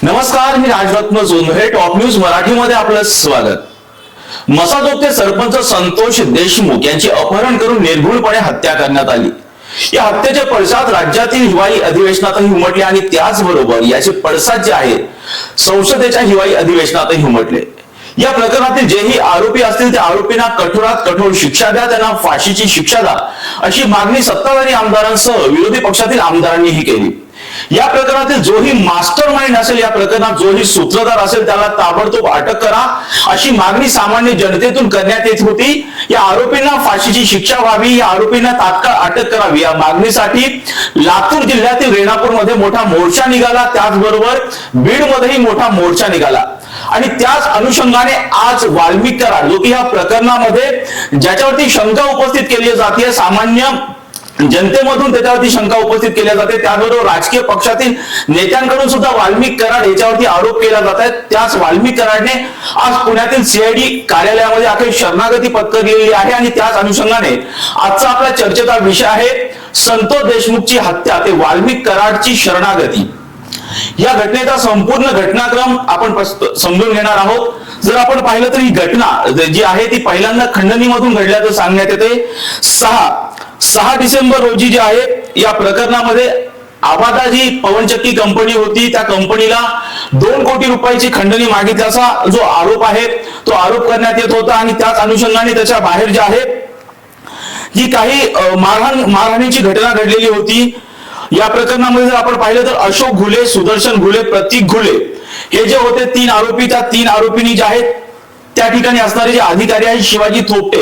नमस्कार, मी Rajratna Jondhale. Top news मराठीमध्ये आपलं स्वागत. मसाजोगचे सरपंच संतोष देशमुख यांची अपहरण करून निर्घृणपणे हत्या करण्यात आली. या हत्येचे पडसाद राज्यातील हिवाळी अधिवेशनातही उमटले आणि त्याचबरोबर याचे पडसाद जे आहेत संसदेच्या हिवाळी अधिवेशनातही उमटले. या प्रकरणातील जेही आरोपी असतील त्या आरोपींना कठोरात कठोर शिक्षा द्या, त्यांना फाशीची शिक्षा द्या अशी मागणी सत्ताधारी आमदारांसह विरोधी पक्षातील आमदारांनीही केली. या प्रकरणातील जोही मास्टर माइंड असेल, या प्रकरणात जोही सूत्रधार असेल त्याला ताबडतोब अटक करा अशी मागणी सामान्य जनतेतून करण्यात येत होती. या आरोपींना फाशीची शिक्षा व्हावी, या आरोपींना तात्काळ अटक करावी या मागणीसाठी लातूर जिल्ह्यातील रेणापूरमध्ये मोठा मोर्चा निघाला. त्याचबरोबर बीडमध्येही मोठा मोर्चा निघाला आणि त्याच अनुषंगाने आज वाल्मिक कराड जो की या प्रकरणामध्ये ज्याच्यावरती शंका उपस्थित केली जाते, सामान्य जनतेमधून त्याच्यावरती शंका उपस्थित केल्या जाते, त्याचबरोबर राजकीय पक्षातील नेत्यांकडून सुद्धा वाल्मिक कराड याच्यावरती आरोप केला जात आहेत. त्याच वाल्मिक कराडने आज पुण्यातील सीआयडी कार्यालयामध्ये अखेर शरणागती पत्करलेली आहे आणि त्याच अनुषंगाने आजचा आपला चर्चेचा विषय आहे संतोष देशमुखची हत्या ते वाल्मिक कराडची शरणागती. या घटनेचा संपूर्ण घटनाक्रम आपण समजून घेणार आहोत. जर आपण पाहिलं तर ही घटना जी आहे ती पहिल्यांदा खंडणीमधून घडल्याचं सांगण्यात येते. 6 डिसेंबर रोजी जे आहे या प्रकरणामध्ये आबादा जी पवनचक्की कंपनी होती त्या कंपनीला 2 कोटी रुपयाची खंडणी मागितल्याचा जो आरोप आहे तो आरोप करण्यात येत होता आणि त्याच अनुषंगाने त्याच्या बाहेर जे आहे जी काही मारहाणीची घटना घडलेली होती. या प्रकरणामध्ये जर आपण पाहिलं तर अशोक घुले, सुदर्शन घुले, प्रतीक घुले हे जे होते 3 आरोपी, त्या 3 आरोपींनी जे आहेत त्या ठिकाणी असणारे जे अधिकारी आहेत शिवाजी थोपटे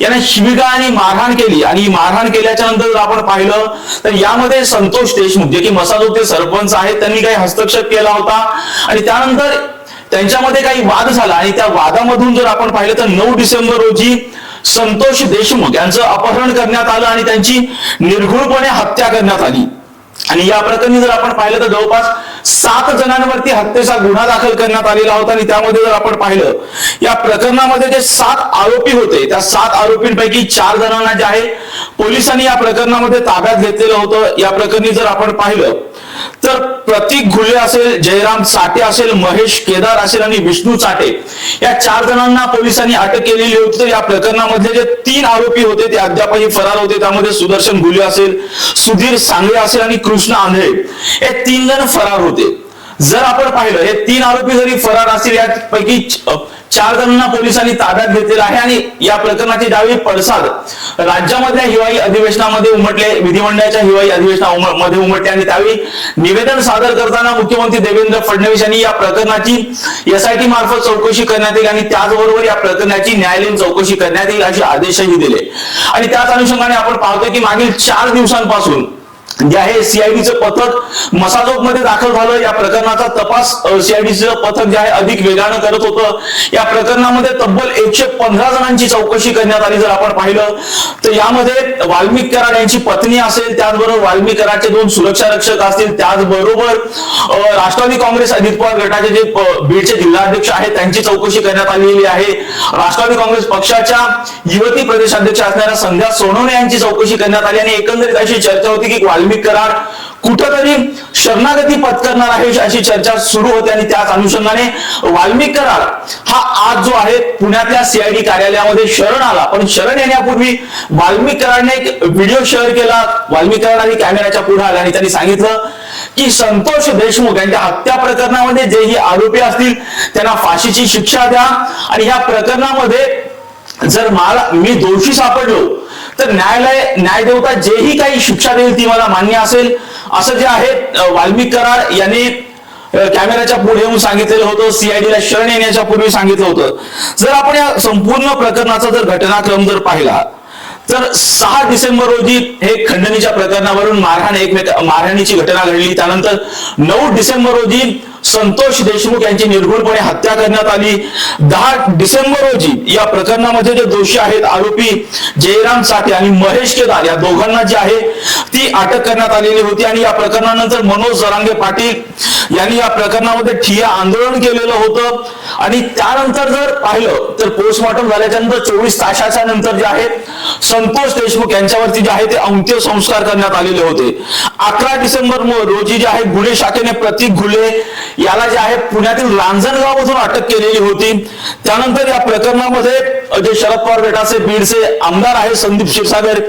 यांना शिवीगाळ आणि मारहाण केली आणि मारहाण केल्याच्या नंतर जर आपण पाहिलं तर यामध्ये संतोष देशमुख जे की मसाजोगचे सरपंच आहेत त्यांनी काही हस्तक्षेप केला होता आणि त्यानंतर त्यांच्यामध्ये काही वाद झाला आणि त्या वादामधून जर आपण पाहिलं तर 9 डिसेंबर रोजी संतोष देशमुख यांचं अपहरण करण्यात आलं आणि त्यांची निर्घृणपणे हत्या करण्यात आली. आणि या प्रकरणी जर आपण पाहिलं तर जवळपास 7 जणांवरती हत्येचा गुन्हा दाखल करण्यात आलेला होता आणि त्यामध्ये जर आपण पाहिलं या प्रकरणामध्ये जे 7 आरोपी होते त्या 7 आरोपींपैकी 4 जणांना जे आहे पोलिसांनी या प्रकरणामध्ये ताब्यात घेतलेलं होतं. या प्रकरणी जर आपण पाहिलं तर प्रतीक घुले असेल, जयराम चाटे असेल, महेश केदार असेल आणि विष्णू चाटे या 4 जणांना पोलिसांनी अटक केलेली होती. तर या प्रकरणामधले जे 3 आरोपी होते ते अद्यापही फरार होते. त्यामध्ये सुदर्शन घुले असेल, सुधीर सांगळे असेल आणि कृष्ण आंधळे हे 3 जण फरार होते. जर आपण पाहिलं हे 3 आरोपी जरी फरार असतील यापैकी 4 जणांना पोलिसांनी ताब्यात घेतलेला आहे आणि या प्रकरणाचे ज्यावेळी पडसाद राज्यामधल्या हिवाळी अधिवेशनामध्ये उमटले, विधिमंडळाच्या हिवाळी अधिवेशनामध्ये उमटले आणि त्यावेळी निवेदन सादर करताना मुख्यमंत्री देवेंद्र फडणवीस यांनी या प्रकरणाची एसआयटी मार्फत चौकशी करण्यात येईल आणि त्याचबरोबर या प्रकरणाची न्यायालयीन चौकशी करण्यात येईल असे आदेशही दिले. आणि त्याच अनुषंगाने आपण पाहतो की मागील 4 दिवसांपासून जे आहे सीआयडीचं पथक मसाजोग मध्ये दाखल झालं. या प्रकरणाचा तपास सीआयडीचं पथक जे आहे अधिक वेगानं करत होतं. या प्रकरणामध्ये तब्बल 115 जणांची चौकशी करण्यात आली. जर आपण पाहिलं तर यामध्ये वाल्मिक कराड यांची पत्नी असेल, त्याचबरोबर वाल्मिक कराडचे 2 सुरक्षा रक्षक असतील, त्याचबरोबर राष्ट्रवादी काँग्रेस अजित पवार गटाचे जे बीडचे जिल्हाध्यक्ष आहेत त्यांची चौकशी करण्यात आलेली आहे. राष्ट्रवादी काँग्रेस पक्षाच्या युवती प्रदेशाध्यक्ष असणाऱ्या संध्या सोनवणे यांची चौकशी करण्यात आली आणि एकंदरीत अशी चर्चा होती की वाल्मिक कराड कुठेतरी शरणागती पत्करणार आहे अशी चर्चा सुरू होती आणि त्याच अनुषंगाने वाल्मिक कराड हा आज जो आहे पुण्यातल्या सीआयडी कार्यालयामध्ये शरण आला. पण शरण येण्यापूर्वी वाल्मिक कराडने एक व्हिडिओ शेअर केला. वाल्मिक कराड आणि कॅमेऱ्याच्या पुढे आले आणि त्यांनी सांगितलं की संतोष देशमुख यांच्या हत्या प्रकरणामध्ये जेही आरोपी असतील त्यांना फाशीची शिक्षा द्या आणि या प्रकरणामध्ये जर मी दोषी सापडलो तर न्याय देवता जेही काही शिक्षा देईल ती मला मान्य असेल असं जे आहे वाल्मिक कराड यांनी कॅमेऱ्याच्या पुढे येऊन सांगितलेलं होतं. सीआयडीला शरण येण्याच्या पूर्वी सांगितलं होतं. जर आपण या संपूर्ण प्रकरणाचा जर घटनाक्रम जर पाहिला तर 6 डिसेंबर रोजी हे खंडणीच्या प्रकरणावरून मारहाणीची घटना घडली. त्यानंतर 9 डिसेंबर रोजी संतोष देशमुख यांची निर्घृणपणे हत्या करण्यात आली. 10 डिसेंबर रोजी या प्रकरणामध्ये जे दोषी आहेत आरोपी जयराम चाटे आणि महेश केदार या दोघांना जी आहे ती अटक करण्यात आलेली होती आणि या प्रकरणानंतर मनोज जरांगे पाटील यांनी या प्रकरणामध्ये ठिय्या आंदोलन केलेलं होतं आणि त्यानंतर जर पाहिलं तर पोस्टमॉर्टम झाल्याच्या नंतर 24 तासाच्या नंतर जे आहे संतोष देशमुख यांच्यावरती जे आहे ते अंत्यसंस्कार करण्यात आलेले होते. 11 डिसेंबर रोजी जे आहे गुन्हे शाखेने प्रतीक घुले याला जे आहे पुण्यातील रांजणगाव मधून अटक केलेली होती। त्यानंतर या प्रकरणामध्ये जे शरद पवार गटाचे बीडचे आमदार आहे संदीप क्षीरसागर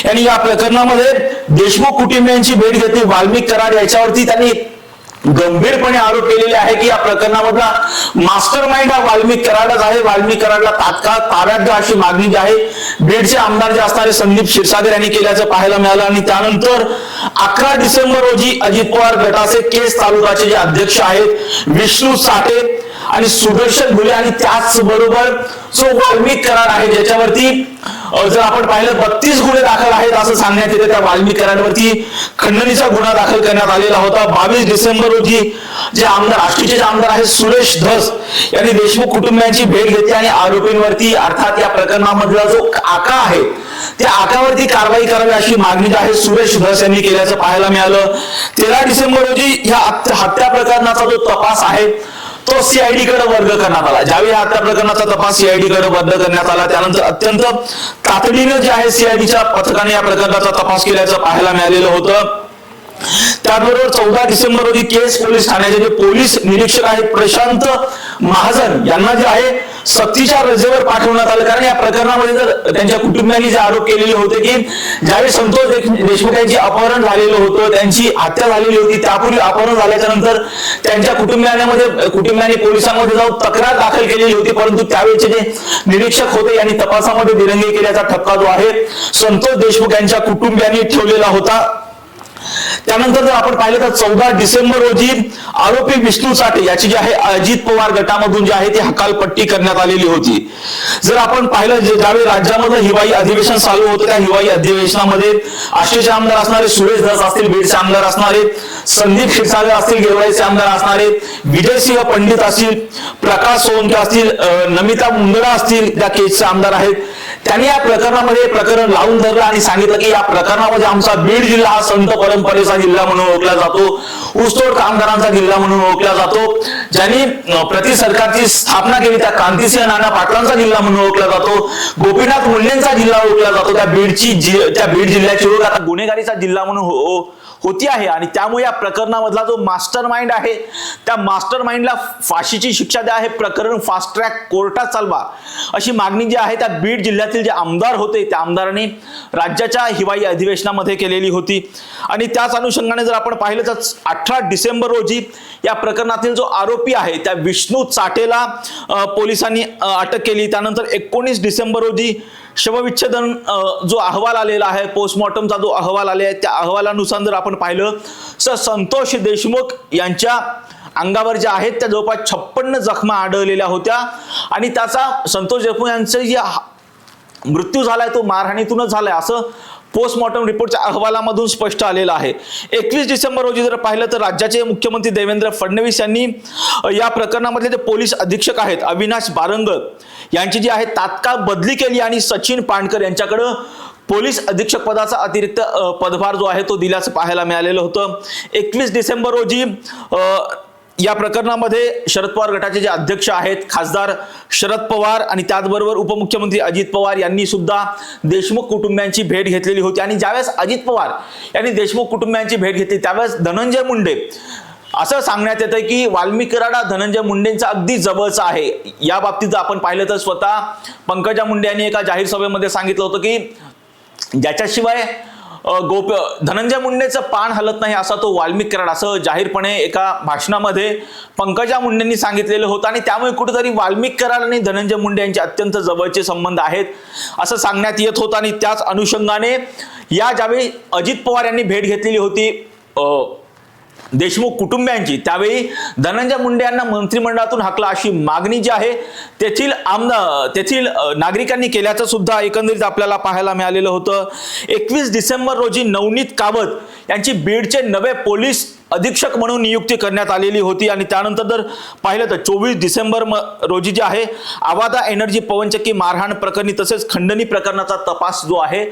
यांनी या प्रकरणामध्ये देशमुख कुटुंबियांची भेट घेतली। वाल्मिक कराड याच्यावरती त्यांनी गंभीरपणे आरोप केलेले आहे की या प्रकरणामधला मास्टर माइंड हा वाल्मिक कराडच आहे। वाल्मिक कराडला तात्काळ ताब्यात घ्या अशी मागणी जी आहे बीडचे आमदार जे असणारे संदीप क्षीरसागर यांनी केल्याचं पाहायला मिळालं। आणि त्यानंतर 11 डिसेंबर रोजी अजित पवार गटाचे केस तालुक्याचे जे अध्यक्ष आहेत विष्णू साठे आणि सुदर्शन भुले आणि त्याचबरोबर जो वाल्मिक कराड आहे ज्याच्यावरती जर आपण पाहिलं 32 गुन्हे दाखल आहेत असं सांगण्यात येते, त्या वाल्मिक कराडवरती खंडणीचा गुन्हा दाखल करण्यात आलेला होता। 22 डिसेंबर रोजी जे आमदार राष्ट्रीयचे आमदार आहेत सुरेश धस यांनी देशमुख कुटुंबियांची भेट घेतली आणि आरोपींवरती अर्थात या प्रकरणामधला जो आका आहे त्या आकावरती कारवाई करावी अशी मागणी जी आहे सुरेश धस यांनी केल्याचं पाहायला मिळालं। 13 डिसेंबर रोजी ह्या हत्या प्रकरणाचा जो तपास आहे तो सीआयडी कडे वर्ग करण्यात आला। ज्यावेळी हत्या प्रकरणाचा तपास सीआयडी कडे वर्ग करण्यात आला त्यानंतर अत्यंत तातडीने जे आहे सीआयडीच्या पथकाने या प्रकरणाचा तपास केल्याचं पाहायला मिळालेलं होतं। त्याचबरोबर 14 डिसेंबर रोजी केस पोलीस ठाण्याचे जे पोलीस निरीक्षक आहेत प्रशांत महाजन यांना जे आहे सक्तीच्या रजेवर पाठवण्यात आलं, कारण या प्रकरणामध्ये जर त्यांच्या कुटुंबियांनी जे आरोप केलेले होते की ज्यावेळी संतोष देशमुख यांची अपहरण झालेलं होतं, त्यांची हत्या झालेली होती, त्यापूर्वी अपहरण झाल्याच्या नंतर त्यांच्या कुटुंबियांनी पोलिसांमध्ये जाऊन तक्रार दाखल केलेली होती, परंतु त्यावेळेचे जे निरीक्षक होते यांनी तपासामध्ये दिरंगाई केल्याचा ठपका जो आहे संतोष देशमुख यांच्या कुटुंबियांनी ठेवलेला होता। त्यानंतर जर आपण पाहिलं तर 14 डिसेंबर रोजी आरोपी विष्णू साठे याची जी आहे अजित पवार गटामधून जी आहे ती हकालपट्टी करण्यात आलेली होती। जर आपण पाहिलं ज्यावेळी राज्यामध्ये हिवाळी अधिवेशन चालू होतं त्या हिवाळी अधिवेशनामध्ये आष्टीचे आमदार असणारे सुरेश धस असतील, बीडचे आमदार असणारे संदीप क्षीरसागर असतील, गेवराईचे आमदार असणारे विजयसिंह पंडित असतील, प्रकाश सोनके असतील, नमिता मुंदडा असतील त्या केसचे आमदार आहेत, त्यांनी या प्रकरणामध्ये प्रकरण लावून धरलं आणि सांगितलं की या प्रकरणामध्ये आमचा बीड जिल्हा हा संत परंपरेचा जिल्हा म्हणून ओळखला जातो, ऊसतोड कामगारांचा जिल्हा म्हणून ओळखला जातो, ज्यांनी प्रति सरकारची स्थापना केली त्या क्रांतिसिंह नाना पाटलांचा जिल्हा म्हणून ओळखला जातो, गोपीनाथ मुंडेंचा जिल्हा ओळखला जातो, त्या बीड जिल्ह्याची ओळख आता गुन्हेगारीचा जिल्हा म्हणून होती आहे। आणि त्यामुळे या प्रकरणामधला जो मास्टर माइंड आहे त्या मास्टर माइंडला फाशीची शिक्षा द्या, हे प्रकरण फास्ट ट्रॅक कोर्टात चालवा अशी मागणी जी आहे त्या बीड जिल्ह्यातील जे आमदार होते त्या आमदारांनी राज्याच्या हिवाळी अधिवेशनामध्ये केलेली होती। आणि त्याच अनुषंगाने जर आपण पाहिलं तर 18 डिसेंबर रोजी या प्रकरणातील जो आरोपी आहे त्या विष्णू चाटेला पोलिसांनी अटक केली। त्यानंतर 19 डिसेंबर रोजी शवविच्छेदन जो अहवाल आलेला आहे, पोस्टमॉर्टमचा जो अहवाल आलेला आहे त्या अहवालानुसार जर आपण पाहिलं तर संतोष देशमुख यांच्या अंगावर ज्या आहेत त्या जवळपास 56 जखमा आढळलेल्या होत्या आणि त्याचा संतोष देशमुख यांचा जे मृत्यू झालाय तो मारहाणीतूनच झालाय असं पोस्टमॉर्टम रिपोर्टच्या अहवालामधून स्पष्ट आलेलं आहे। 21 डिसेंबर रोजी जर पाहिलं तर राज्याचे मुख्यमंत्री देवेंद्र फडणवीस यांनी या प्रकरणामधले जे पोलीस अधीक्षक आहेत अविनाश बारंग यांची जी आहे तात्काळ बदली केली आणि सचिन पाणकर यांच्याकडे पोलीस अधीक्षक पदाचा अतिरिक्त पदभार जो आहे तो दिल्याचं पाहायला मिळालेलं होतं। 21 डिसेंबर रोजी या प्रकरणामध्ये शरद पवार गटाचे जे अध्यक्ष आहेत खासदार शरद पवार आणि त्याचबरोबर उपमुख्यमंत्री अजित पवार यांनी सुद्धा देशमुख कुटुंबियांची भेट घेतलेली होती। आणि ज्यावेळेस अजित पवार यांनी देशमुख कुटुंबियांची भेट घेतली त्यावेळेस धनंजय मुंडे असं सांगण्यात येतं की वाल्मिक कराड हा धनंजय मुंडेंचा अगदी जवळचा आहे। या बाबतीत आपण पाहिलं तर स्वतः पंकजा मुंडे यांनी एका जाहीर सभेमध्ये सांगितलं होतं की ज्याच्याशिवाय धनंजय मुंडेचं पान हलत नाही असा तो वाल्मिक कराड असं जाहीरपणे एका भाषणामध्ये पंकजा मुंडेंनी सांगितलेलं होतं। आणि त्यामुळे कुठेतरी वाल्मिक कराड आणि धनंजय मुंडे यांचे अत्यंत जवळचे संबंध आहेत असं सांगण्यात येत होतं। आणि त्याच अनुषंगाने या ज्यावेळी अजित पवार यांनी भेट घेतलेली होती देशमुख कुटुंबियांची त्यावेळी धनंजय मुंडे यांना मंत्रिमंडळातून हाकला अशी मागणी जी आहे तेथील नागरिकांनी केल्याचं सुद्धा एकंदरीत आपल्याला पाहायला मिळालेलं होतं। 21 डिसेंबर रोजी नवनीत कावत यांची बीडचे नवे पोलीस अधीक्षक म्हणून नियुक्ती करण्यात आलेली होती। आणि त्यानंतर जर पाहिलं तर 24 डिसेंबर रोजी जे आहे आवादा एनर्जी पवनचक्की मारहाण प्रकरणी तसेच खंडणी प्रकरणाचा तपास जो आहे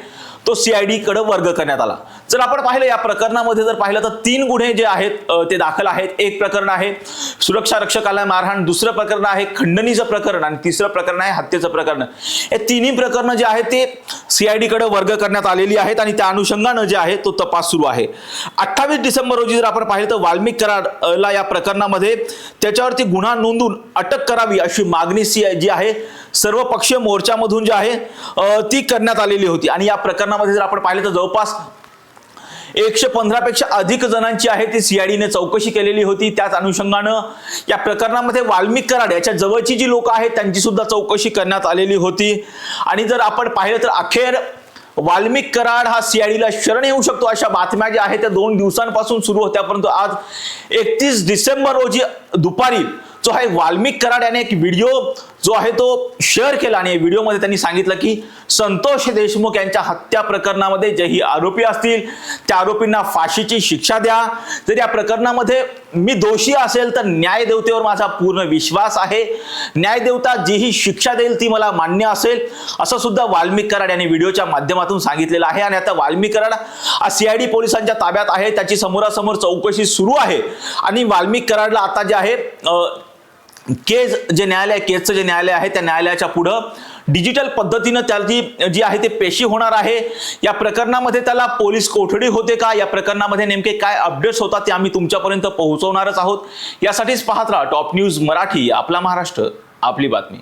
तो सीआयडी कडे वर्ग करण्यात आला। जर आपण पाहिलं या प्रकरणामध्ये जर पाहिलं तर 3 गुन्हे जे आहेत ते दाखल आहेत. एक प्रकरण आहे सुरक्षा रक्षकाला मारहाण, दुसरं प्रकरण आहे खंडणीचं प्रकरण आणि तिसरं प्रकरण आहे हत्येचं प्रकरण. हे तिन्ही प्रकरणं जे आहेत ते CID कडे वर्ग करण्यात आलेली आहेत आणि त्या अनुषंगानं जे आहे तो तपास सुरू आहे. 28 डिसेंबर रोजी जर आपण पाहिलं तर वाल्मिक कराडला या प्रकरणामध्ये त्याच्यावरती गुन्हा नोंदून अटक करावी अशी मागणी जी आहे सर्वपक्षीय मोर्चामधून जी आहे ती करण्यात आलेली होती. आणि या प्रकरणामध्ये जर आपण पाहिलं तर जवळपास 115 पेक्षा अधिक जणांची आहे ती CID ने चौकशी केलेली होती. त्याच अनुषंगानं या प्रकरणामध्ये वाल्मिक कराड याच्या जवळची जी लोक आहेत त्यांची सुद्धा चौकशी करण्यात आलेली होती. आणि जर आपण पाहिलं तर अखेर वाल्मिक कराड हा CID ला शरण येऊ शकतो अशा बातम्या ज्या आहेत त्या 2 दिवसांपासून सुरू होत्या, परंतु आज 31 डिसेंबर रोजी दुपारी जो आहे वाल्मिक कराड याने एक व्हिडिओ जो आहे तो शेअर केला आणि व्हिडिओमध्ये त्यांनी सांगितलं की संतोष देशमुख यांच्या हत्या प्रकरणामध्ये जेही आरोपी असतील त्या आरोपींना फाशीची शिक्षा द्या. जर या प्रकरणामध्ये मी दोषी असेल तर न्यायदेवतेवर माझा पूर्ण विश्वास आहे, न्यायदेवता जीही शिक्षा देईल ती मला मान्य असेल असं सुद्धा वाल्मिक कराड यांनी व्हिडिओच्या माध्यमातून सांगितलेलं आहे. आणि आता वाल्मिक कराड हा CID पोलिसांच्या ताब्यात आहे, त्याची समोरासमोर चौकशी सुरू आहे. आणि वाल्मिक कराडला आता जे आहे केजचं जे न्यायालय आहे त्या न्यायालयाच्या पुढं डिजिटल पद्धतीनं त्याची जी आहे ते पेशी होणार आहे. या प्रकरणामध्ये त्याला पोलीस कोठडी होते का, या प्रकरणामध्ये नेमके काय अपडेट्स होतात ते आम्ही तुमच्यापर्यंत पोहोचवणारच आहोत. यासाठीच पाहत राहा टॉप न्यूज मराठी, आपला महाराष्ट्र आपली बातमी.